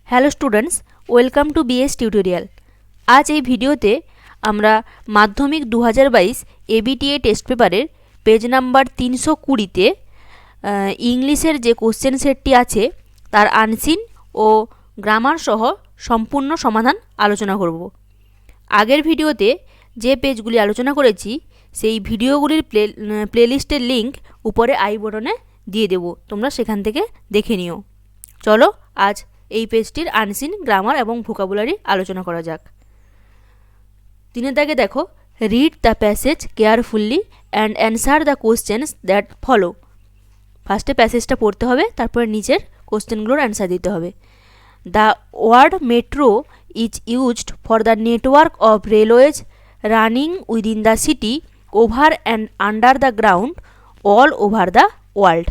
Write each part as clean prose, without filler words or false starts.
Hello students, welcome to BS tutorial. আজ এই ভিডিওতে আমরা মাধ্যমিক 2022 ABTA টেস্ট পেপারের পেজ নাম্বার 320-তে ইংলিশের যে কোশ্চেন সেটটি আছে তার আনসিন ও গ্রামার সহ সম্পূর্ণ সমাধান আলোচনা করব। আগের ভিডিওতে যে পেজগুলি আলোচনা করেছি সেই ভিডিওগুলির প্লেলিস্টের লিঙ্ক উপরে আই বটনে দিয়ে দেব, তোমরা সেখান থেকে দেখে নিও। চলো আজ এই পেজটির আনসিন, গ্রামার এবং ভোকাবুলারি আলোচনা করা যাক। 3 দাগে দেখো, read the passage carefully and answer the questions that follow. ফার্স্টে প্যাসেজটা পড়তে হবে, তারপরে নিচের কোশ্চেনগুলোর অ্যান্সার দিতে হবে। The word metro is used for the network of railways running within the city over and under the ground all over the world.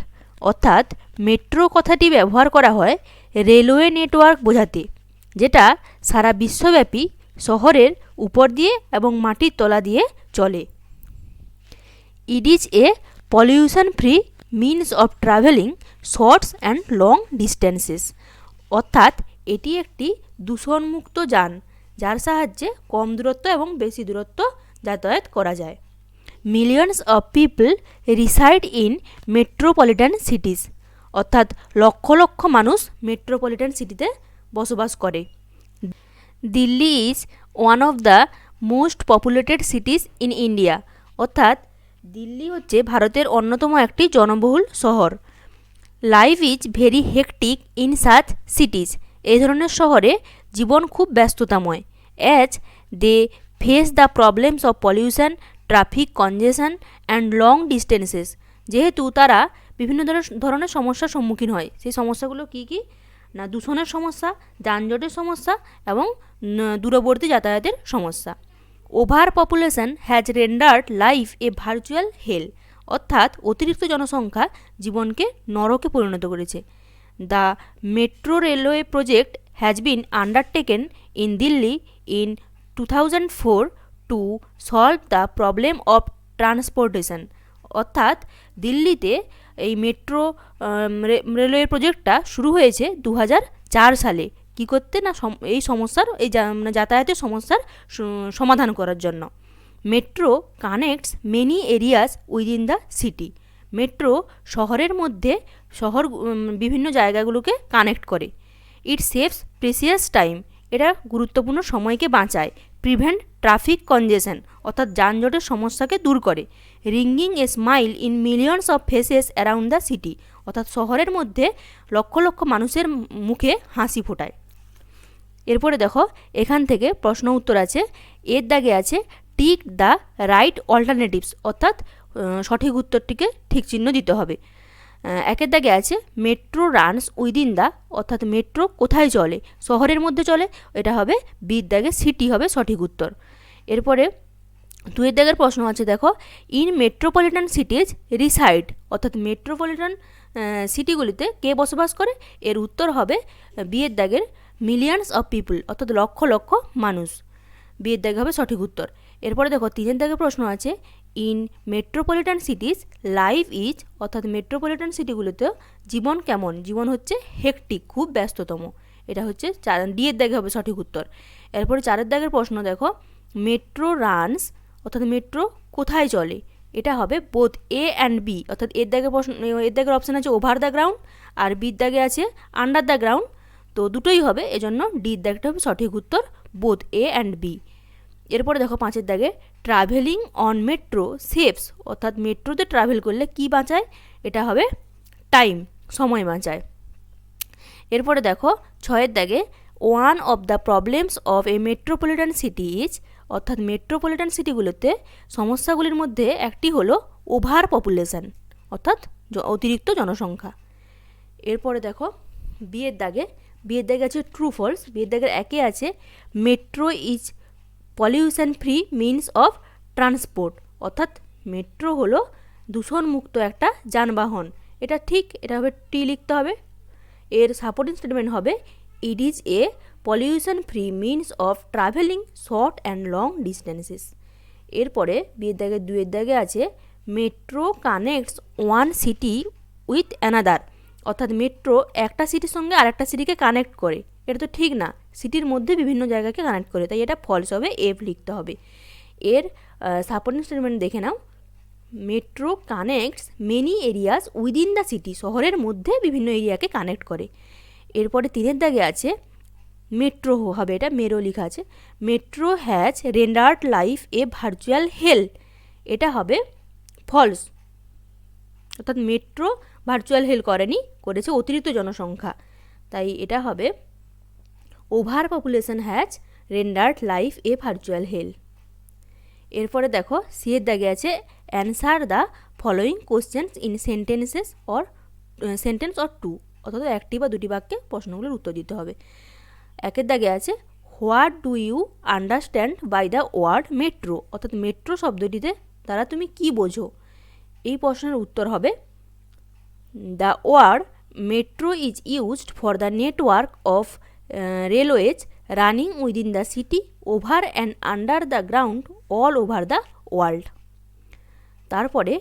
অর্থাৎ metro কথাটি ব্যবহার করা হয় রেলওয়ে নেটওয়ার্ক বোঝাতে, যেটা সারা বিশ্বব্যাপী শহরের উপর দিয়ে এবং মাটির তলা দিয়ে চলে। It is a pollution free means of travelling shorts and long distances. অর্থাৎ এটি একটি দূষণমুক্ত যান, যার সাহায্যে কম দূরত্ব এবং বেশি দূরত্ব যাতায়াত করা যায়। Millions of people reside in metropolitan cities. অর্থাৎ লক্ষ লক্ষ মানুষ মেট্রোপলিটন সিটিতে বসবাস করে। Delhi is one of the most populated cities in India. অর্থাৎ দিল্লি হচ্ছে ভারতের অন্যতম একটি জনবহুল শহর। Life is very hectic in such cities. এই ধরনের শহরে জীবন খুব ব্যস্ততাময়। As they face the problems of pollution, traffic congestion and long distances. যেহেতু তারা বিভিন্ন ধরনের সমস্যার সম্মুখীন হয়। সেই সমস্যাগুলো কী কী না, দূষণের সমস্যা, যানজটের সমস্যা এবং দূরবর্তী যাতায়াতের সমস্যা। Over population has rendered life a virtual hell. অর্থাৎ অতিরিক্ত জনসংখ্যা জীবনকে নরকে পরিণত করেছে। The metro railway project has been undertaken in Delhi in 2004 to solve the problem of transportation. অর্থাৎ দিল্লিতে এই মেট্রো রেলওয়ে প্রজেক্টটা শুরু হয়েছে 2004 সালে। কী করতে না, এই সমস্যার যাতায়াতের সমস্যার সমাধান করার জন্য। Metro connects many areas within the city. Metro শহরের মধ্যে বিভিন্ন জায়গাগুলোকে কানেক্ট করে। ইট সেভস প্রেসিয়াস টাইম। এটা গুরুত্বপূর্ণ সময়কে বাঁচায়। Prevent traffic কনজেশন। অর্থাৎ যানজটের সমস্যাকে দূর করে। Ringing A smile in millions of faces around the city. অর্থাৎ শহরের মধ্যে লক্ষ লক্ষ মানুষের মুখে হাসি ফোটায়। এরপরে দেখো, এখান থেকে প্রশ্ন উত্তর আছে। এর দাগে আছে টিক দ্য রাইট অল্টারনেটিভস। অর্থাৎ সঠিক উত্তরটিকে ঠিক চিহ্ন দিতে হবে। একের দাগে আছে মেট্রো রানস উইদিন দ্য। অর্থাৎ মেট্রো কোথায় চলে, শহরের মধ্যে চলে, এটা হবে বির দাগে সিটি হবে সঠিক উত্তর। এরপরে 2 দাগের প্রশ্ন আছে, দেখো ইন মেট্রোপলিটন সিটিজ রিসাইড। অর্থাৎ মেট্রোপলিটন সিটিগুলিতে কে বসবাস করে, এর উত্তর হবে বিয়ের দাগের মিলিয়নস অফ পিপল। অর্থাৎ লক্ষ লক্ষ মানুষ, বিয়ের দাগে হবে সঠিক উত্তর। এরপরে দেখো 3 দাগের প্রশ্ন আছে ইন মেট্রোপলিটন সিটিজ লাইফ ইজ। অর্থাৎ মেট্রোপলিটন সিটিগুলোতে জীবন কেমন, জীবন হচ্ছে হেকটিক, খুব ব্যস্ততম। এটা হচ্ছে ডিয়ের দাগে হবে সঠিক উত্তর। এরপরে 4 দাগের প্রশ্ন দেখো, মেট্রো রানস। অর্থাৎ মেট্রো কোথায় চলে, এটা হবে বোথ এ অ্যান্ড বি। অর্থাৎ এর দাগের অপশান আছে ওভার দ্য গ্রাউন্ড, আর বির দাগে আছে আন্ডার দ্য গ্রাউন্ড। তো দুটোই হবে, এজন্য ডির দাগটা হবে সঠিক উত্তর, বোথ এ অ্যান্ড বি। এরপরে দেখো 5 দাগে ট্রাভেলিং অন মেট্রো সেভস। অর্থাৎ মেট্রোতে ট্রাভেল করলে কি বাঁচায়, এটা হবে টাইম, সময় বাঁচায়। এরপরে দেখো 6 দাগে one of the problems of A metropolitan city is. অর্থাৎ মেট্রোপলিটন সিটিগুলোতে সমস্যাগুলির মধ্যে একটি হলো ওভার পপুলেশন, অর্থাৎ অতিরিক্ত জনসংখ্যা। এরপরে দেখো বিয়ের দাগে আছে ট্রু ফলস। বিয়ের দাগের একে আছে metro is pollution free means of transport. অর্থাৎ মেট্রো হলো দূষণমুক্ত একটা যানবাহন, এটা ঠিক, এটা হবে টি লিখতে হবে। এর সাপোর্টিং স্টেটমেন্ট হবে ইট is a pollution free means of travelling short and long distances. এরপরে বিয়ের দাগে 2 দাগে আছে metro connects one city with another. অর্থাৎ মেট্রো একটা সিটির সঙ্গে আরেকটা সিটিকে কানেক্ট করে, এটা তো ঠিক না, সিটির মধ্যে বিভিন্ন জায়গাকে কানেক্ট করে, তাই এটা ফলস হবে, এফ লিখতে হবে। এর সাপোর্টিং স্টেটমেন্ট দেখে নাও। Metro connects many areas within the city, শহরের মধ্যে বিভিন্ন এরিয়াকে কানেক্ট করে। এরপরে 3 দাগে আছে মেট্রো হবে, এটা মেরো লেখা আছে। Metro has rendered life a virtual hell, এটা হবে ফলস, অর্থাৎ মেট্রো ভার্চুয়াল হেল করেনি, করেছে অতিরিক্ত জনসংখ্যা, তাই এটা হবে over population has rendered life a virtual hell. এরপরে দেখো সি এর দাগে আছে answer the following questions in sentences or sentence or two, অর্থাৎ একটি বা দুটি বাক্যে প্রশ্নগুলোর উত্তর দিতে হবে। 1 দাগে আছে what do you understand by the word metro, অর্থাৎ মেট্রো শব্দটিতে দ্বারা তুমি কি বোঝো। এই প্রশ্নের উত্তর হবে the word metro is used for the network of railways running within the city over and under the ground all over the world. তারপরে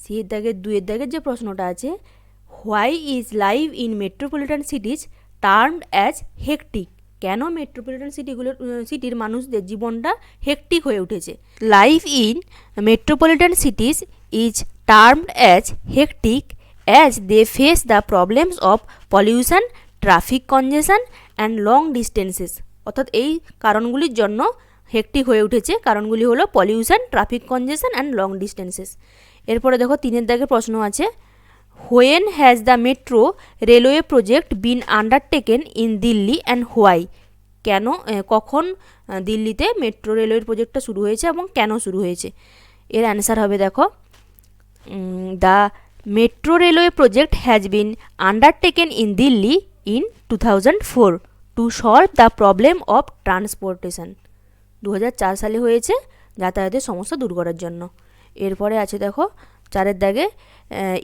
সি এর দাগের 2 দাগের যে প্রশ্নটা আছে, why is life in metropolitan cities termed as hectic, কেন metropolitan সিটির মানুষদের জীবনটা হেকটিক হয়ে উঠেছে। Life in metropolitan cities is termed as hectic as they face the problems of pollution, traffic congestion and long distances, অর্থাৎ এই কারণগুলির জন্য হেকটিক হয়ে উঠেছে। কারণগুলি হলো pollution, traffic congestion and long distances. এরপরে দেখো 3 দাগের প্রশ্ন আছে, when has the metro railway project been undertaken in Delhi and why, কেন কখন দিল্লিতে মেট্রো রেলওয়ের প্রজেক্টটা শুরু হয়েছে এবং কেন শুরু হয়েছে। এর অ্যান্সার হবে দেখো the metro railway project has been undertaken in Delhi in 2004 to solve the problem of transportation, 2004 সালে হয়েছে যাতায়াতের সমস্যা দূর করার জন্য। এরপরে আছে দেখো 4 দাগে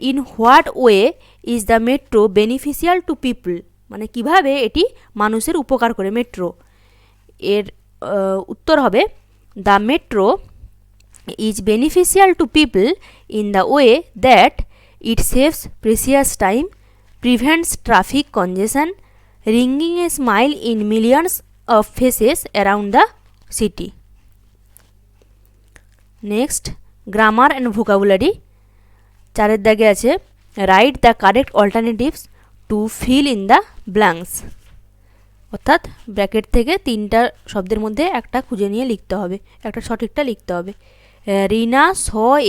in what way is the metro beneficial to people, মানে কিভাবে এটি মানুষের উপকার করে মেট্রো। এর উত্তর হবে the metro is beneficial to people in the way that it saves precious time, prevents traffic কনজেশন, ringing A smile in millions of faces around the city. Next grammar and vocabulary. 4 দাগে আছে write the correct alternatives to fill in the blanks, অর্থাৎ bracket থেকে 3টা শব্দের মধ্যে একটা খুঁজে নিয়ে লিখতে হবে, একটা সঠিকটা লিখতে হবে। রিনা স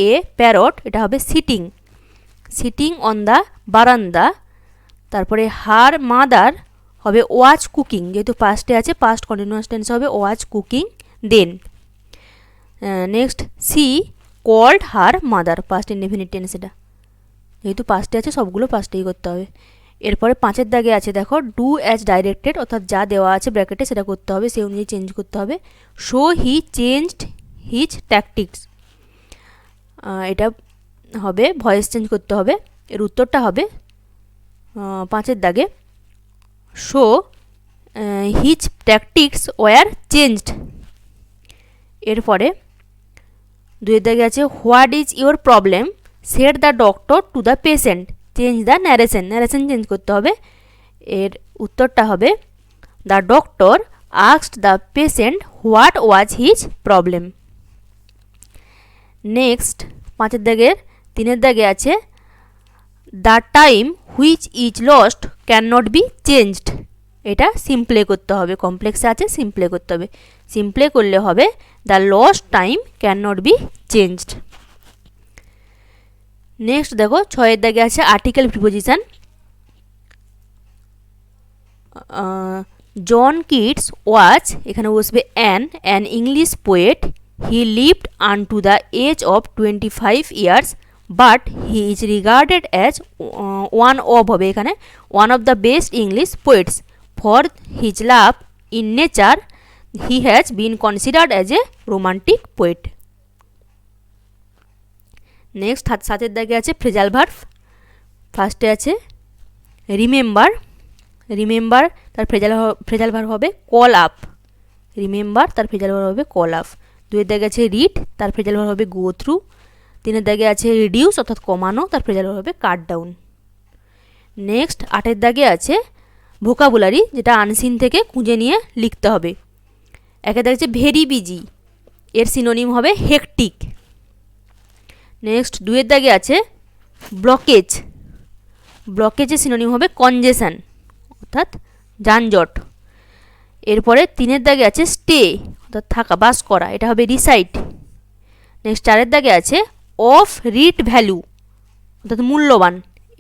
এ প্যারট, এটা হবে সিটিং, সিটিং অন দ্য বারান্দা। তারপরে হার মাদার হবে ওয়াচ কুকিং, যেহেতু পাস্টে আছে পাস্ট কন্টিনিউয়াস টেন্স হবে watch cooking then. Next C called her mother, past indefinite tense, এটা যেহেতু পাস্টে আছে সবগুলো পাস্টেই করতে হবে। এরপরে 5 দাগে আছে দেখো ডু অ্যাজ ডাইরেক্টেড, অর্থাৎ যা দেওয়া আছে ব্র্যাকেটে সেটা করতে হবে, সেই অনুযায়ী চেঞ্জ করতে হবে। শো হি চেঞ্জড হিজ ট্যাকটিক্স, এটা হবে ভয়েস চেঞ্জ করতে হবে। এর উত্তরটা হবে 5 দাগে show his tactics war changed. এরপরে 2 দাগে আছে what is your problem said the doctor to the patient, change the narration, narration change করতে হবে। এর উত্তরটা হবে the doctor asked the patient what was his problem. Next 5 দাগের 3 দাগে আছে the time which is lost can not be changed, এটা সিম্পলে করতে হবে, কমপ্লেক্সে আছে সিম্পলে করতে হবে, সিম্পলে করলে হবে the lost time can not be changed. Next দেখো 6 দাগে আছে article preposition. John Keats was, এখানে বসবে an English poet, he lived unto the age of 25 years but he is regarded as one of হবে এখানে one of the best English poets, for his love in nature he has been considered as a romantic poet. Next 7 দাগে আছে phrasal verb. ফার্স্টে আছে remember, remember তার phrasal verb হবে call up, remember তার phrasal verb হবে call up. 2 দাগে আছে রিড, তার ফ্রেজাল ভার্ব হবে গো থ্রু। 3 দাগে আছে রিডিউস অর্থাৎ কমানো, তার ফ্রেজাল ভার্ব হবে কাট ডাউন। নেক্সট 8 দাগে আছে ভোকাবুলারি, যেটা আনসিন থেকে খুঁজে নিয়ে লিখতে হবে। একে দেখছে ভেরি বিজি, এর সিনোনিম হবে হেকটিক। নেক্সট 2 এর দাগে আছে ব্লকেজ, ব্লকেজের সিনোনিম হবে কনজেশন অর্থাৎ যানজট। এরপরে 3 এর দাগে আছে স্টে অর্থাৎ থাকা বাস করা, এটা হবে রিসাইড। নেক্সট 4 এর দাগে আছে অফ রিট ভ্যালু অর্থাৎ মূল্যবান,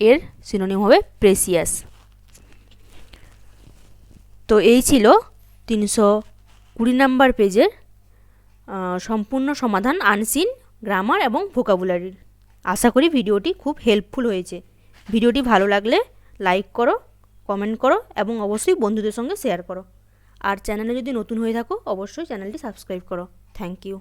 এর সিনোনিম হবে প্রেসিয়াস। তো এই ছিল 320 নাম্বার পেজের সম্পূর্ণ সমাধান আনসিন, গ্রামার এবং ভোকাবুলারির। আশা করি ভিডিওটি খুব হেল্পফুল হয়েছে। ভিডিওটি ভালো লাগলে লাইক করো, কমেন্ট করো এবং অবশ্যই বন্ধুদের সঙ্গে শেয়ার করো। আর চ্যানেলে যদি নতুন হয়ে থাকো অবশ্যই চ্যানেলটি সাবস্ক্রাইব করো। Thank you.